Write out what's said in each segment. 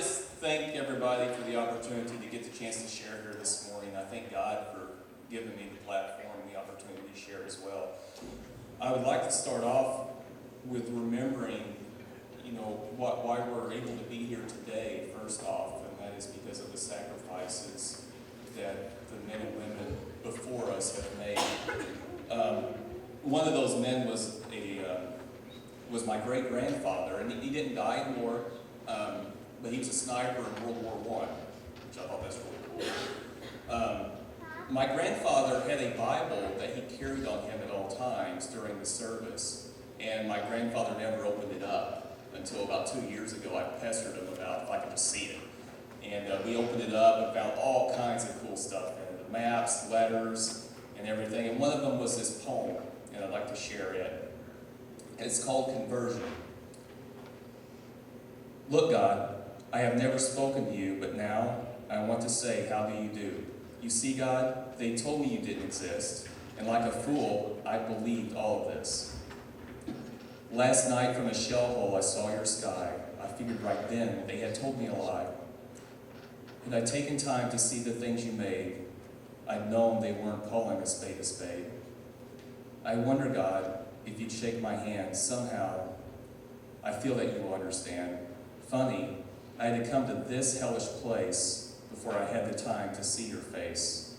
just thank everybody for the opportunity to get the chance to share here this morning. I thank God for giving me the platform and the opportunity to share as well. I would like to start off with remembering, why we're able to be here today, first off, and that is because of the sacrifices that the men and women before us have made. One of those men was my great-grandfather, and he didn't die in war, but he was a sniper in World War I, which I thought that's really cool. My grandfather had a Bible that he carried on him at all times during the service, and my grandfather never opened it up until about 2 years ago. I pestered him about if I could just see it. And we opened it up and found all kinds of cool stuff in it, the maps, letters, and everything. And one of them was this poem, and I'd like to share it. It's called Conversion. Look, God, I have never spoken to you, but now I want to say, how do you do? You see, God, they told me you didn't exist, and like a fool, I believed all of this. Last night from a shell hole I saw your sky. I figured right then they had told me a lie. Had I taken time to see the things you made, I'd known they weren't calling a spade a spade. I wonder, God, if you'd shake my hand somehow. I feel that you will understand. Funny, I had to come to this hellish place before I had the time to see your face.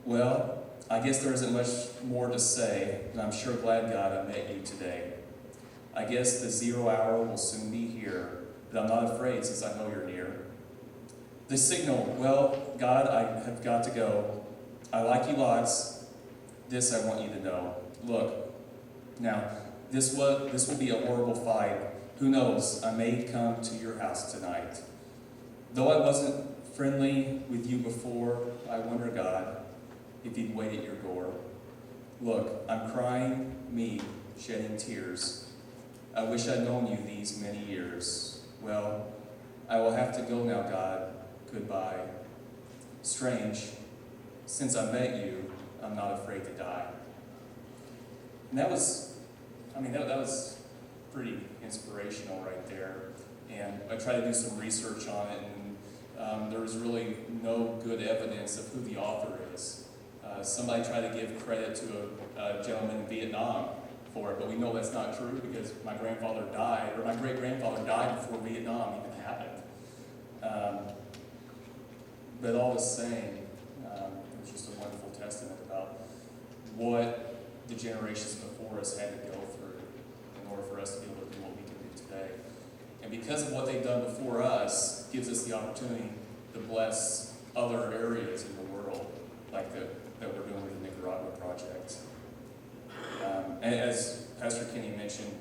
Well, I guess there isn't much more to say, and I'm sure glad, God, I met you today. I guess the 0 hour will soon be here, but I'm not afraid since I know you're near. The signal, well, God, I have got to go. I like you lots. This I want you to know. Look, now, this will be a horrible fight. Who knows, I may come to your house tonight. Though I wasn't friendly with you before, I wonder, God, if you'd wait at your door. Look, I'm crying, me, shedding tears. I wish I'd known you these many years. Well, I will have to go now, God. Goodbye. Strange, since I met you, I'm not afraid to die. And that was pretty inspirational right there. And I tried to do some research on it, and there was really no good evidence of who the author is. Somebody tried to give credit to a gentleman in Vietnam for it, but we know that's not true because my grandfather died, or my great-grandfather died before Vietnam even happened. But all the same, it was just a wonderful testament about what the generations before us had to go through in order for us to be able to do what we can do today. And because of what they've done before us, gives us the opportunity to bless other areas in the world, like that we're doing with the Nicaragua project. And as Pastor Kenny mentioned,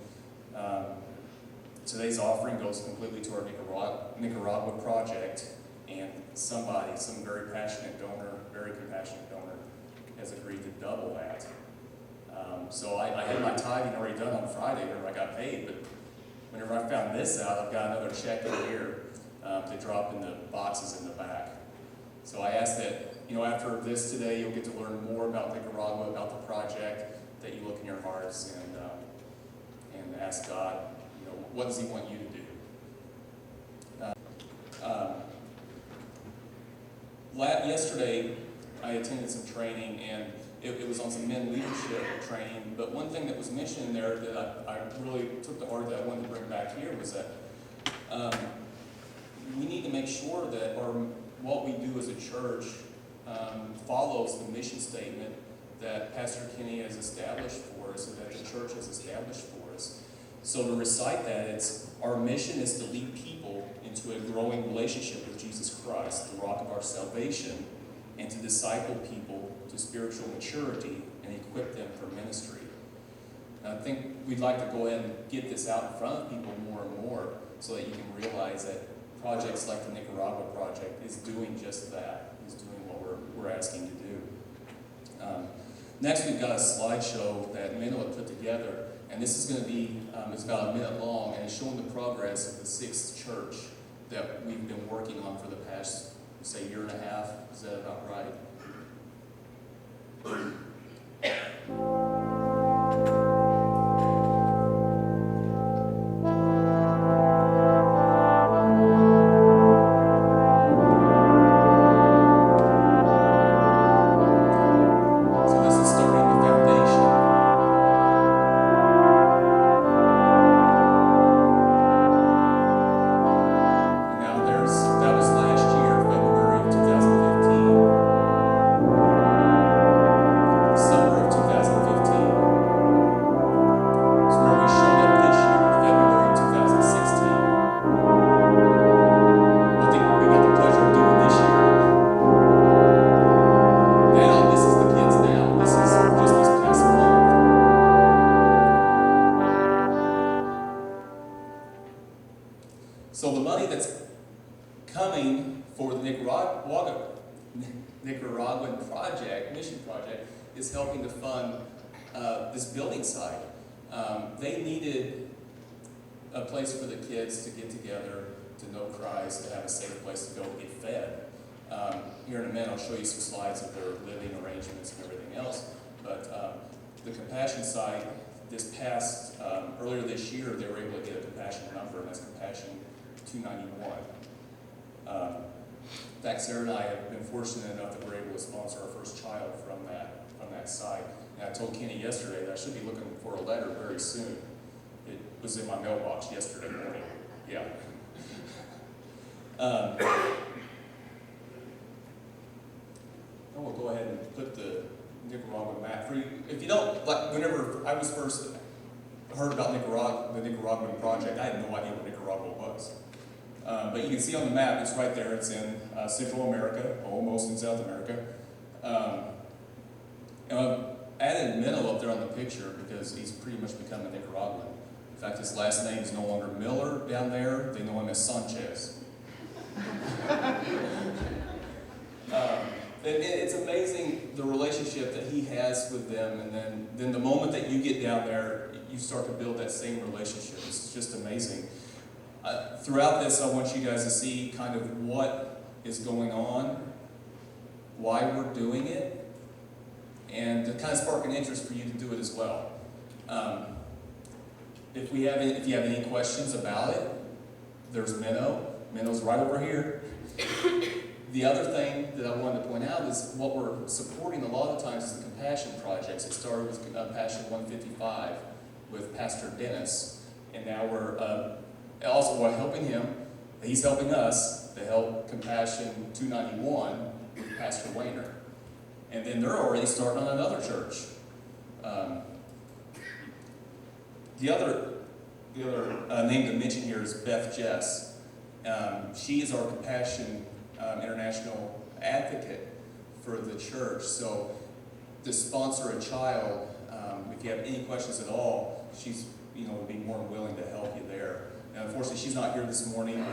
today's offering goes completely to our Nicaragua project, and some very passionate donor, very compassionate donor, has agreed to double that. So I had my tithing already done on Friday whenever I got paid, but whenever I found this out, I've got another check in here to drop in the boxes in the back. So I ask that, after this today, you'll get to learn more about Nicaragua, about the project, that you look in your hearts and ask God, what does He want you to do? Yesterday, I attended some training, and it was on some men leadership training, but one thing that was mentioned in there that I really took to heart that I wanted to bring back here was that we need to make sure that what we do as a church follows the mission statement that Pastor Kenny has established for us and that the church has established for us. So to recite that, our mission is to lead people into a growing relationship with Jesus Christ, the rock of our salvation, and to disciple people to spiritual maturity and equip them for ministry. And I think we'd like to go ahead and get this out in front of people more and more so that you can realize that projects like the Nicaragua project is doing just that, is doing what we're asking to do. Next, we've got a slideshow that Minnow had put together, and this is going to be, it's about a minute long, and it's showing the progress of the 6th church that we've been working on for the past, say, year and a half. Is that about right? So the money that's coming for the Nicaraguan project, mission project, is helping to fund this building site. They needed a place for the kids to get together, to know Christ, to have a safe place to go get fed. Here in a minute, I'll show you some slides of their living arrangements and everything else. But the compassion site, earlier this year, they were able to get a compassion number, and that's compassion 291. In fact, Sarah and I have been fortunate enough that we're able to sponsor our first child from that site. And I told Kenny yesterday that I should be looking for a letter very soon. It was in my mailbox yesterday morning. Yeah. We'll go ahead and put the Nicaraguan map for you. If you don't, like, whenever I was first heard about Nicaragua, the Nicaraguan project, I had no idea what Nicaragua was. But you can see on the map, it's right there. It's in Central America, almost in South America. And I've added Meno up there on the picture because he's pretty much become a Nicaraguan. In fact, his last name is no longer Miller down there. They know him as Sanchez. It's amazing the relationship that he has with them, and then the moment that you get down there, you start to build that same relationship. It's just amazing. Throughout this, I want you guys to see kind of what is going on, why we're doing it, and to kind of spark an interest for you to do it as well. If you have any questions about it, there's Meno. Meno's right over here. The other thing that I wanted to point out is what we're supporting a lot of times is the compassion projects. It started with Passion 155 with Pastor Dennis, and now we're helping him. He's helping us to help Compassion 291 with Pastor Wayner. And then they're already starting on another church. The other name to mention here is Beth Jess. She is our Compassion International advocate for the church. So to sponsor a child, if you have any questions at all, she's would be more than willing to help you there. Now, unfortunately, she's not here this morning.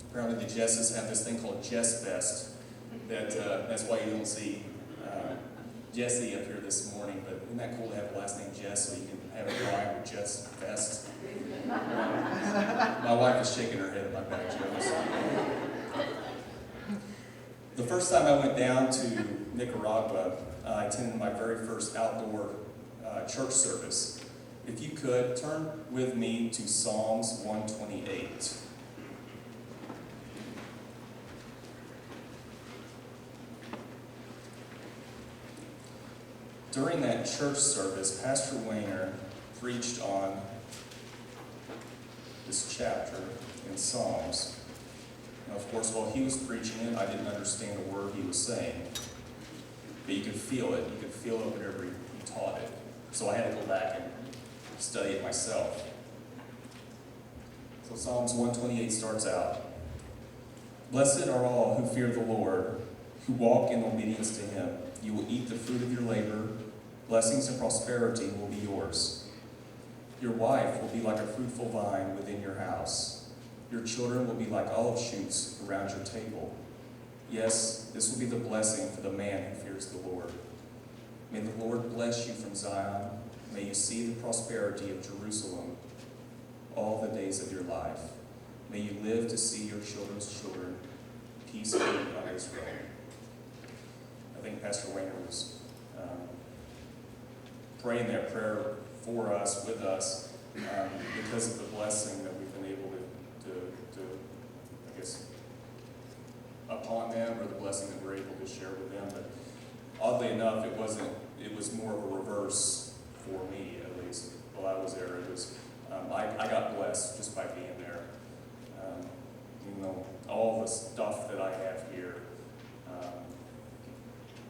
Apparently, the Jesses have this thing called Jess Fest. That's why you don't see Jesse up here this morning. But isn't that cool to have a last name Jess so you can have it rhyme with Jess Fest? My wife is shaking her head at my back jokes. The first time I went down to Nicaragua, I attended my very first outdoor church service. If you could, turn with me to Psalms 128. During that church service, Pastor Wayner preached on this chapter in Psalms. And of course, while he was preaching it, I didn't understand a word he was saying. But you could feel it. You could feel it whenever he taught it. So I had to go back and study it myself. So Psalms 128 starts out. Blessed are all who fear the Lord, who walk in obedience to him. You will eat the fruit of your labor. Blessings and prosperity will be yours. Your wife will be like a fruitful vine within your house. Your children will be like olive shoots around your table. Yes, this will be the blessing for the man who fears the Lord. May the Lord bless you from Zion. May you see the prosperity of Jerusalem all the days of your life. May you live to see your children's children. Peace be on Israel. I think Pastor Wayner was praying that prayer for us, with us, because of the blessing that we've been able to I guess, upon them, or the blessing that we're able to share with them. But oddly enough, it was more of a reverse for me, at least, while I was there. It was, I got blessed just by being there. All the stuff that I have here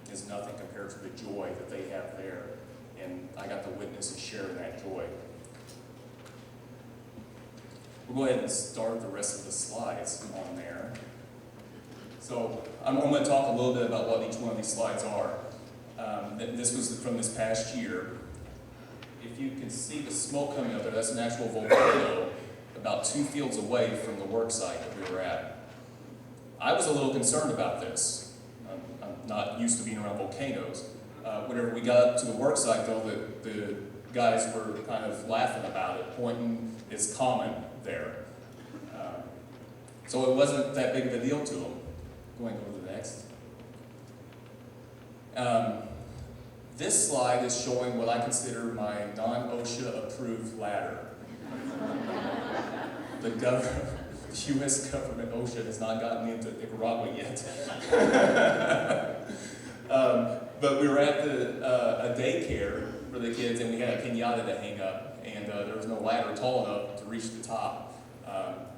is nothing compared to the joy that they have there. And I got to witness and share in that joy. We'll go ahead and start the rest of the slides on there. So I'm going to talk a little bit about what each one of these slides are. This was from this past year. If you can see the smoke coming up there, that's an actual volcano about 2 fields away from the work site that we were at. I was a little concerned about this. I'm not used to being around volcanoes. Whenever we got up to the work site, though, the guys were kind of laughing about it, pointing it's common there. So it wasn't that big of a deal to them. Go ahead and go to the next. This slide is showing what I consider my non-OSHA approved ladder. The U.S. government, OSHA, has not gotten into Nicaragua yet. But we were at a daycare for the kids, and we had a piñata to hang up, and there was no ladder tall enough to reach the top.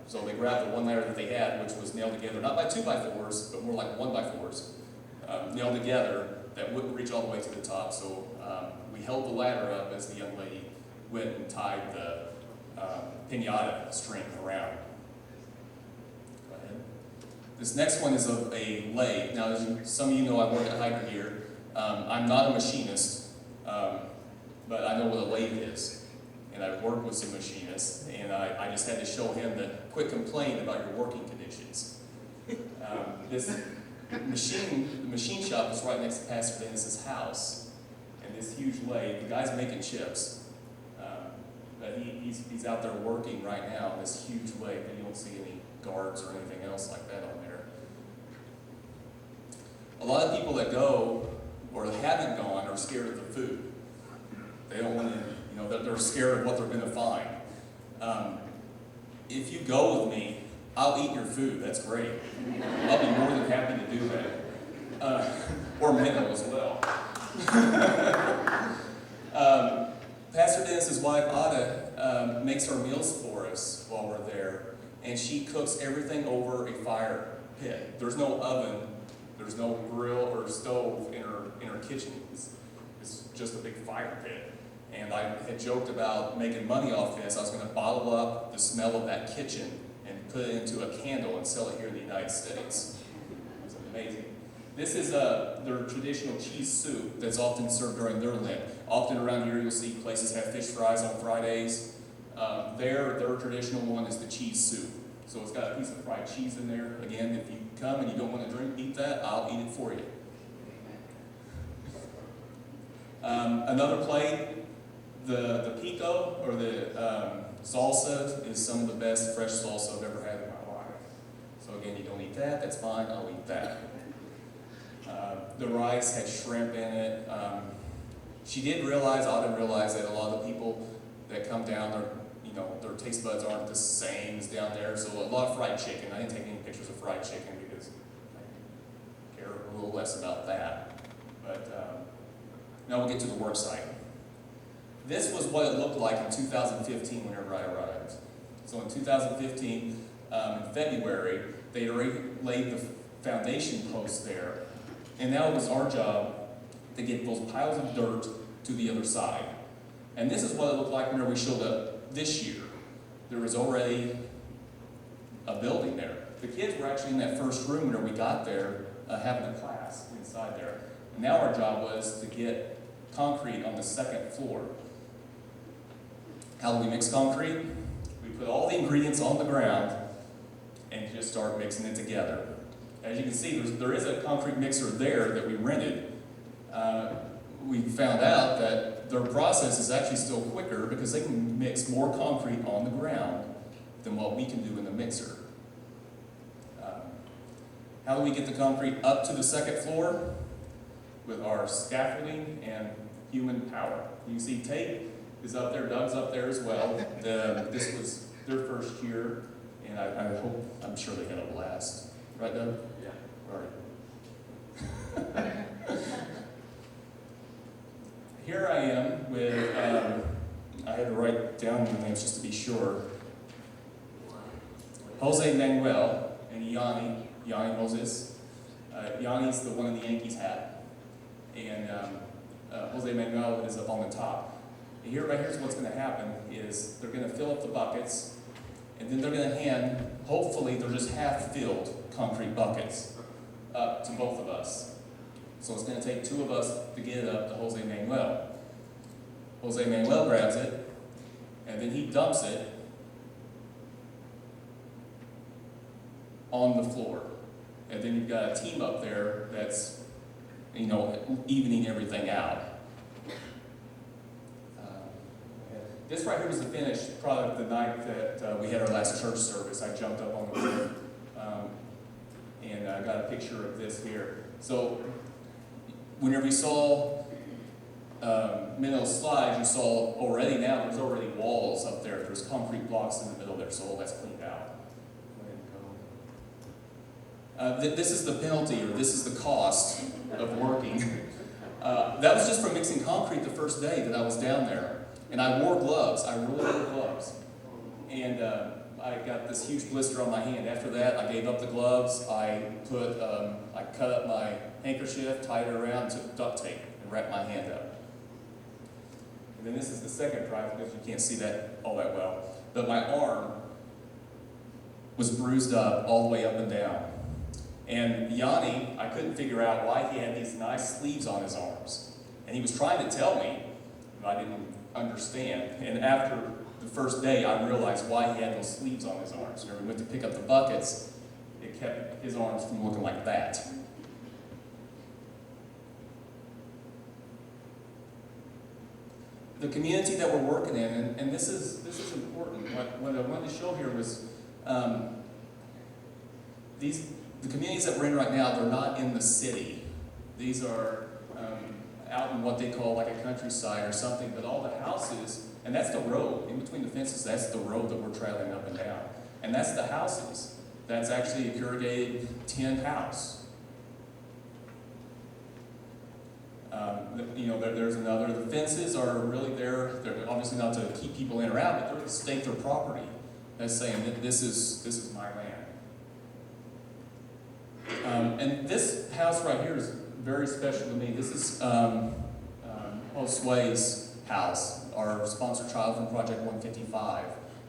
So they grabbed the one ladder that they had, which was nailed together, not by 2x4s, but more like 1x4s, nailed together, that wouldn't reach all the way to the top. So we held the ladder up as the young lady went and tied the piñata string around. Go ahead. This next one is of a lathe. Now, as some of you know, I work at Hyder here. I'm not a machinist, but I know what a lathe is. And I've worked with some machinists, and I just had to show him that quit complaining about your working conditions. The machine shop is right next to Pastor Dennis's house, and this huge lathe, the guy's making chips. But he's out there working right now on this huge lathe, and you don't see any guards or anything else like that on there. A lot of people that go, or haven't gone, are scared of the food. They don't want to, they're scared of what they're going to find. If you go with me, I'll eat your food, that's great. I'll be more than happy to do that. Or Minnow as well. Pastor Dennis's wife, Ada, makes our meals for us while we're there, and she cooks everything over a fire pit. There's no oven, there's no grill or stove in her kitchen. It's just a big fire pit. And I had joked about making money off this. I was going to bottle up the smell of that kitchen and put it into a candle and sell it here in the United States. It was amazing. This is their traditional cheese soup that's often served during their Lent. Often around here you'll see places have fish fries on Fridays. Their traditional one is the cheese soup. So it's got a piece of fried cheese in there. Again, if you come and you don't want to eat that, I'll eat it for you. Another plate, the pico, or the salsa, is some of the best fresh salsa I've ever had in my life. So again, you don't eat that, that's fine, I'll eat that. The rice had shrimp in it. She did realize, Autumn realized, that a lot of the people that come down, their taste buds aren't the same as down there, so a lot of fried chicken. I didn't take any pictures of fried chicken because I care a little less about that. But now we'll get to the work site. This was what it looked like in 2015 whenever I arrived. So in 2015, in February, they already laid the foundation posts there, and now it was our job to get those piles of dirt to the other side. And this is what it looked like whenever we showed up this year. There was already a building there. The kids were actually in that first room whenever we got there, having a class inside there. And now our job was to get concrete on the second floor. How do we mix concrete? We put all the ingredients on the ground and just start mixing it together. As you can see, there is a concrete mixer there that we rented. We found out that their process is actually still quicker because they can mix more concrete on the ground than what we can do in the mixer. How do we get the concrete up to the second floor? With our scaffolding and human power. You can see Tate is up there, Doug's up there as well. This was their first year, and I'm sure they had a blast. Right, Doug? Yeah. All right. Here I am with, I had to write down the names just to be sure. Jose Manuel and Yanni Moses. Yanni's the one in the Yankees hat, and Jose Manuel is up on the top. And here's what's going to happen is they're going to fill up the buckets, and then they're going to hand, hopefully they're just half-filled concrete buckets up to both of us. So it's going to take two of us to get it up to Jose Manuel. Jose Manuel grabs it, and then he dumps it on the floor. And then you've got a team up there that's, evening everything out. This right here was the finished product the night that we had our last church service. I jumped up on the roof and I got a picture of this here. So whenever you saw Minnow's slides, you saw already now there's already walls up there. There's concrete blocks in the middle there, so all that's cleaned out. This is the penalty, or this is the cost of working. That was just from mixing concrete the first day that I was down there. And I wore gloves. I really wore gloves. And I got this huge blister on my hand. After that, I gave up the gloves. I cut up my handkerchief, tied it around, took duct tape, and wrapped my hand up. And then this is the second drive, because you can't see that all that well. But my arm was bruised up all the way up and down. And Yanni, I couldn't figure out why he had these nice sleeves on his arms. And he was trying to tell me, but I didn't understand. And after the first day, I realized why he had those sleeves on his arms. Whenever we went to pick up the buckets, it kept his arms from looking like that. The community that we're working in, and this is important. What I wanted to show here was the communities that we're in right now, they're not in the city. These are out in what they call like a countryside or something, but all the houses, and that's the road, in between the fences, that's the road that we're traveling up and down. And that's the houses. That's actually a corrugated tin house. There's another. The fences are really there. They're obviously not to keep people in or out, but they're to stake their property. That's saying that this is my land. And this house right here is very special to me. This is Josue's house, our sponsor child from Project 155.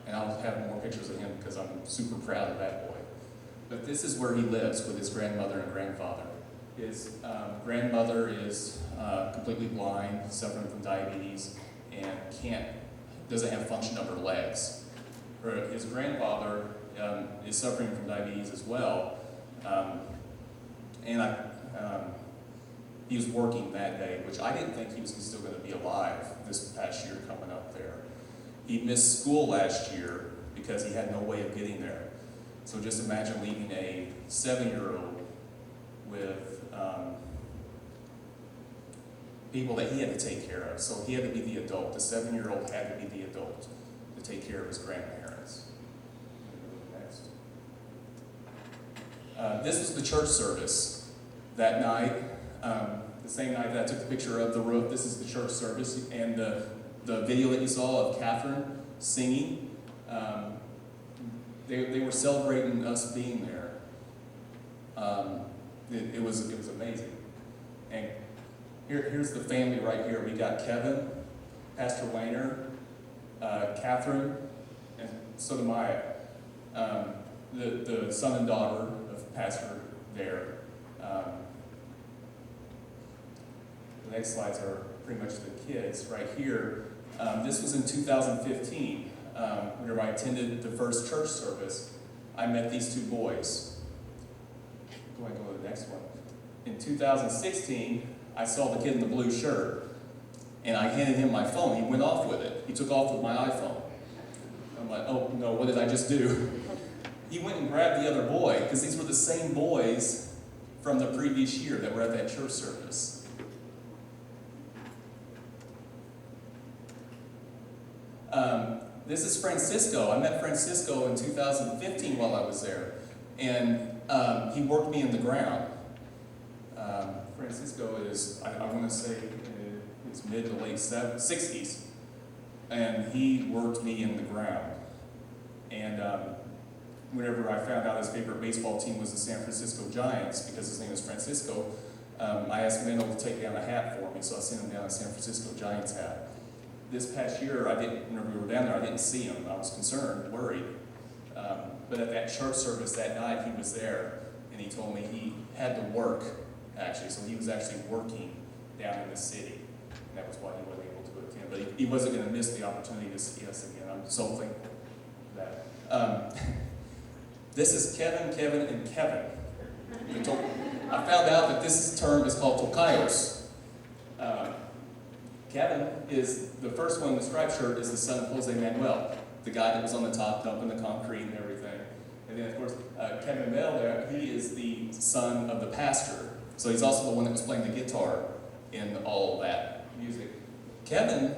And I'll have more pictures of him because I'm super proud of that boy. But this is where he lives with his grandmother and grandfather. His grandmother is completely blind, suffering from diabetes, and doesn't have function of her legs. His grandfather is suffering from diabetes as well, he was working that day, which I didn't think he was still going to be alive this past year coming up there. He missed school last year because he had no way of getting there. So just imagine leaving a 7-year-old with people that he had to take care of. So he had to be the adult. The 7-year-old had to be the adult to take care of his grandparents. Next. This was the church service that night. The same night that I took the picture of the roof, this is the church service, and the video that you saw of Catherine singing, they were celebrating us being there. It was amazing. And here's the family right here. We got Kevin, Pastor Wayner, Catherine, and Sotomayor, the son and daughter of Pastor there. The next slides are pretty much the kids right here. This was in 2015. Whenever I attended the first church service, I met these two boys. Go ahead and go to the next one. In 2016, I saw the kid in the blue shirt, and I handed him my phone. He went off with it. He took off with my iPhone. I'm like, oh no, what did I just do? He went and grabbed the other boy, because these were the same boys from the previous year that were at that church service. This is Francisco. I met Francisco in 2015 while I was there, and he worked me in the ground. Francisco is, I want to say, it's mid to late 60s, and he worked me in the ground. And whenever I found out his favorite baseball team was the San Francisco Giants, because his name is Francisco, I asked Mendo to take down a hat for me, so I sent him down a San Francisco Giants hat. This past year, whenever we were down there, I didn't see him. I was concerned, worried. But at that church service that night, he was there, and he told me he had to work, actually. So he was actually working down in the city, and that was why he wasn't able to attend. But he wasn't going to miss the opportunity to see us again. I'm so thankful for that. This is Kevin, Kevin, and Kevin. I found out that this term is called tocayos. Kevin is the first one in the striped shirt is the son of Jose Manuel, the guy that was on the top dumping the concrete and everything. And then, of course, Kevin Bell there, he is the son of the pastor. So he's also the one that was playing the guitar in all of that music. Kevin,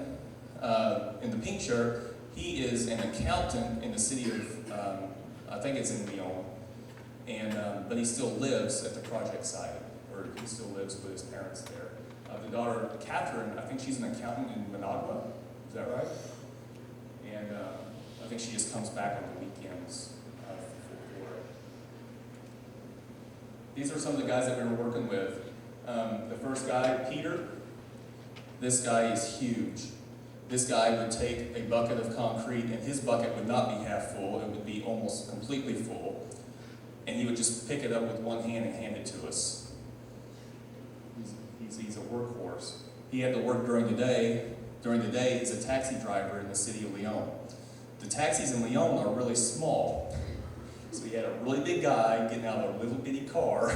in the pink shirt, he is an accountant in the city of, I think it's in Lyon. And, but he still lives at the project site, or he still lives with his parents there. The daughter, Catherine, I think she's an accountant in Managua. Is that right? And I think she just comes back on the weekends for it. These are some of the guys that we were working with. The first guy, Peter, this guy is huge. This guy would take a bucket of concrete, and his bucket would not be half full, it would be almost completely full. And he would just pick it up with one hand and hand it to us. He's a workhorse. He had to work during the day. During the day, he's a taxi driver in the city of Lyon. The taxis in Lyon are really small. So he had a really big guy getting out of a little bitty car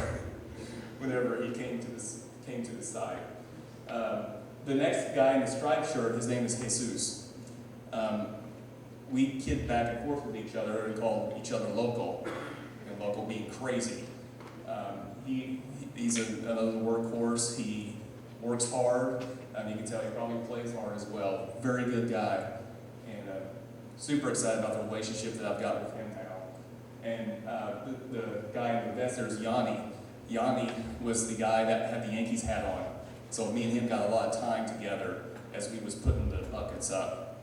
whenever he came to the site. The next guy in the striped shirt, his name is Jesus. We kid back and forth with each other and call each other local, and local being crazy. He's another workhorse. He works hard. You can tell he probably plays hard as well. Very good guy, and super excited about the relationship that I've got with him now. And the guy in the vest there is Yanni. Yanni was the guy that had the Yankees hat on. So me and him got a lot of time together as we was putting the buckets up.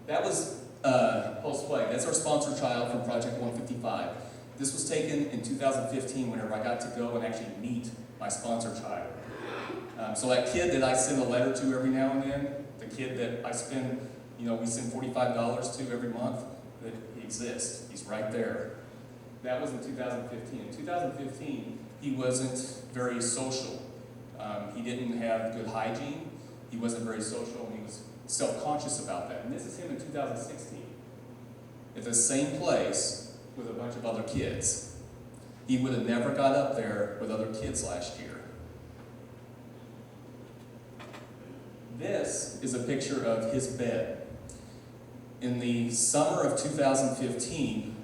That was Pulse Play. That's our sponsor child from Project 155. This was taken in 2015 whenever I got to go and actually meet my sponsor child. So that kid that I send a letter to every now and then, the kid that I spend, we send $45 to every month, that he exists. He's right there. That was in 2015. In 2015, he wasn't very social. He didn't have good hygiene. He wasn't very social, and he was self-conscious about that. And this is him in 2016. At the same place with a bunch of other kids. He would have never got up there with other kids last year. This is a picture of his bed. In the summer of 2015,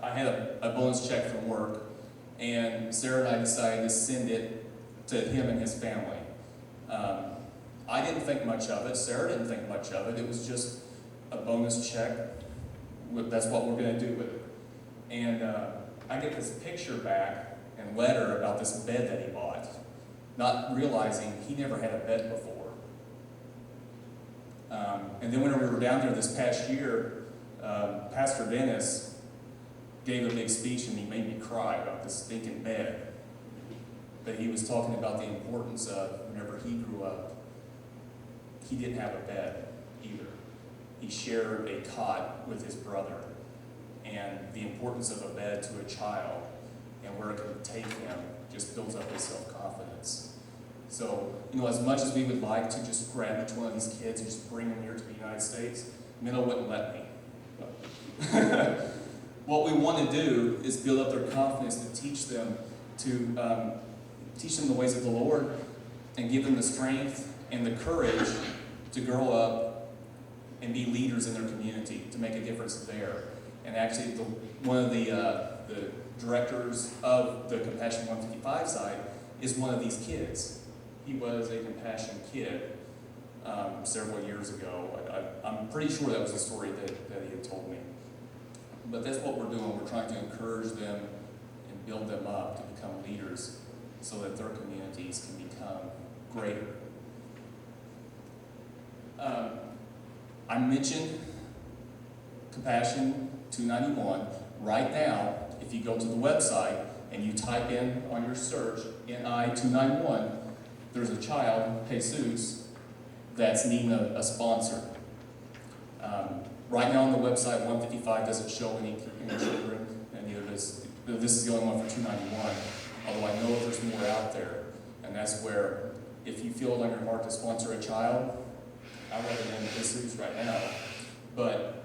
I had a bonus check from work, and Sarah and I decided to send it to him and his family. I didn't think much of it. Sarah didn't think much of it. It was just a bonus check. That's what we're going to do with it. And I get this picture back and letter about this bed that he bought, not realizing he never had a bed before. And then when we were down there this past year, Pastor Dennis gave a big speech and he made me cry about this stinking bed. But he was talking about the importance of whenever he grew up, he didn't have a bed either. He shared a cot with his brother, and the importance of a bed to a child and where it can take him just builds up his self-confidence. So, as much as we would like to just grab each one of these kids and just bring them here to the United States, Minnow wouldn't let me. What we want to do is build up their confidence to teach them the ways of the Lord and give them the strength and the courage to grow up and be leaders in their community, to make a difference there. And actually, one of the directors of the Compassion 155 site is one of these kids. He was a Compassion kid several years ago. I'm pretty sure that was a story that he had told me. But that's what we're doing. We're trying to encourage them and build them up to become leaders so that their communities can become greater. I mentioned Compassion 291. Right now, if you go to the website and you type in on your search NI 291, there's a child, Jesus, that's needing a sponsor. Right now on the website, 155 doesn't show any children, and neither does this is the only one for 291. Although I know that there's more out there, and that's where if you feel it on your heart to sponsor a child, I recommend Jesus right now. But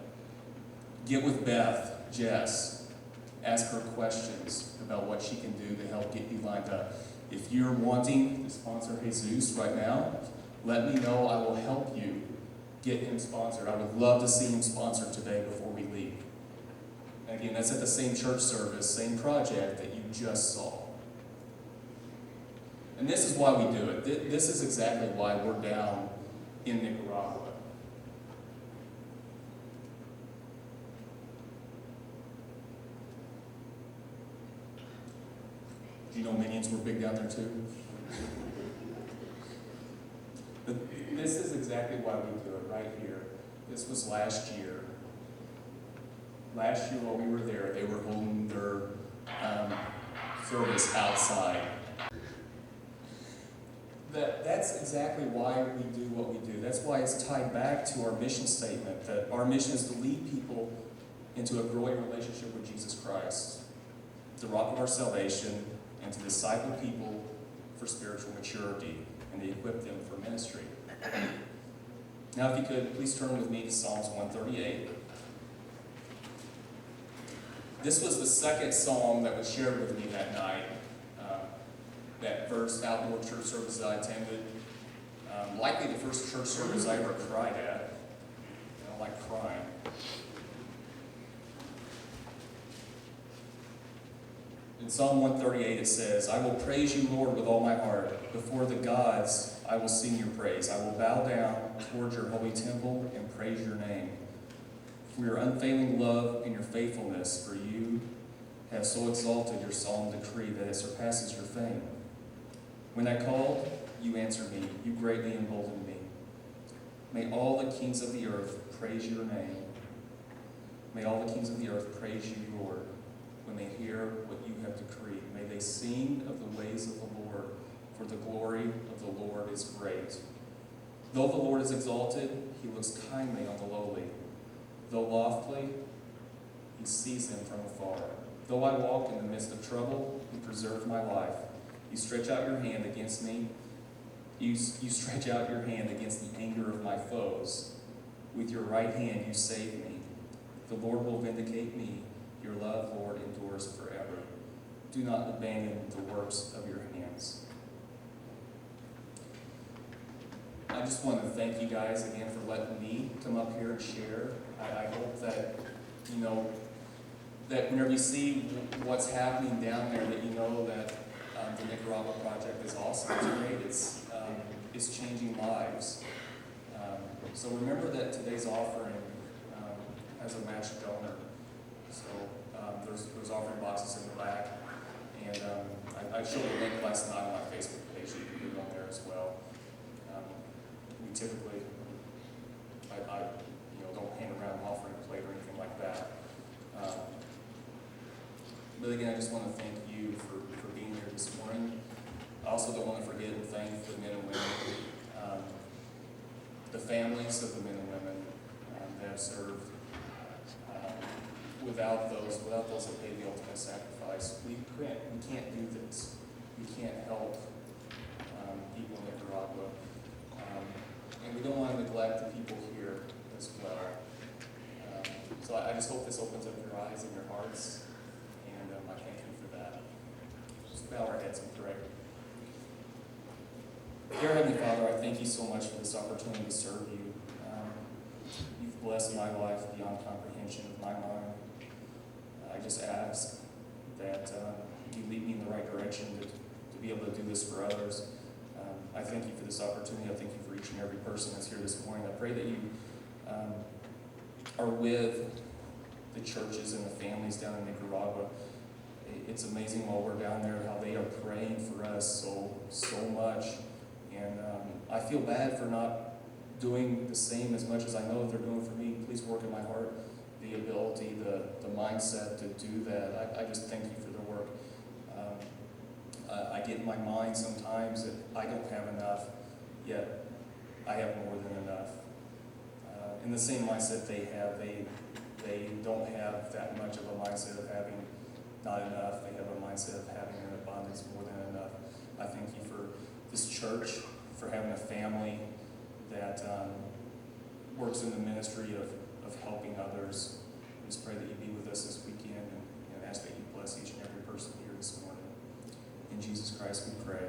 Get with Beth, Jess, ask her questions about what she can do to help get you lined up. If you're wanting to sponsor Jesus right now, let me know. I will help you get him sponsored. I would love to see him sponsored today before we leave. And again, that's at the same church service, same project that you just saw. And this is why we do it. This is exactly why we're down in Nicaragua. Do you know Minions were big down there too? But this is exactly why we do it right here. This was last year. Last year while we were there, they were holding their service outside. That's exactly why we do what we do. That's why it's tied back to our mission statement, that our mission is to lead people into a growing relationship with Jesus Christ, the rock of our salvation, and to disciple people for spiritual maturity and to equip them for ministry. Now, if you could, please turn with me to Psalms 138. This was the second psalm that was shared with me that night. That first outdoor church service that I attended. Likely the first church service I ever cried at. I don't like crying. In Psalm 138 it says, I will praise you, Lord, with all my heart. Before the gods I will sing your praise. I will bow down towards your holy temple and praise your name. For your unfailing love and your faithfulness, for you have so exalted your solemn decree that it surpasses your fame. When I called, you answered me. You greatly emboldened me. May all the kings of the earth praise your name. May all the kings of the earth praise you, Lord, when they hear what you have decreed. May they sing of the ways of the Lord, for the glory of the Lord is great. Though the Lord is exalted, he looks kindly on the lowly. Though loftily, he sees them from afar. Though I walk in the midst of trouble, you preserve my life. You stretch out your hand against me. You stretch out your hand against the anger of my foes. With your right hand you save me. The Lord will vindicate me. Your love, Lord, endures forever. Do not abandon the works of your hands. I just want to thank you guys again for letting me come up here and share. I hope that, that whenever you see what's happening down there, that you know that the Nicaragua project is awesome. It's great. It's changing lives. So remember that today's offering has a matched donor. So there's offering boxes in the back, and I showed a link last night on my Facebook page. You can do it on there as well. We typically, I don't hand around an offering plate or anything like that. But again, I just want to thank you for being here this morning. I also don't want to forget and thank the men and women, the families of the men and women that have served. Without those that paid the ultimate sacrifice, we can't do this. We can't help people in Nicaragua. And we don't want to neglect the people here as well. So I just hope this opens up your eyes and your hearts, and I thank you for that. Just bow our heads and pray. Dear Heavenly Father, I thank you so much for this opportunity to serve you. You've blessed my life beyond comprehension of my mind. I just ask that you lead me in the right direction to be able to do this for others. I thank you for this opportunity. I thank you for each and every person that's here this morning. I pray that you are with the churches and the families down in Nicaragua. It's amazing while we're down there how they are praying for us so much. And I feel bad for not doing the same as much as I know that they're doing for me. Please work in my heart the ability, the mindset to do that. I just thank you for the work. I get in my mind sometimes that I don't have enough, yet I have more than enough. In the same mindset they have, they don't have that much of a mindset of having not enough. They have a mindset of having an abundance, more than enough. I thank you for this church, for having a family that works in the ministry of helping others. just pray that you be with us this weekend and ask that you bless each and every person here this morning. In Jesus Christ we pray.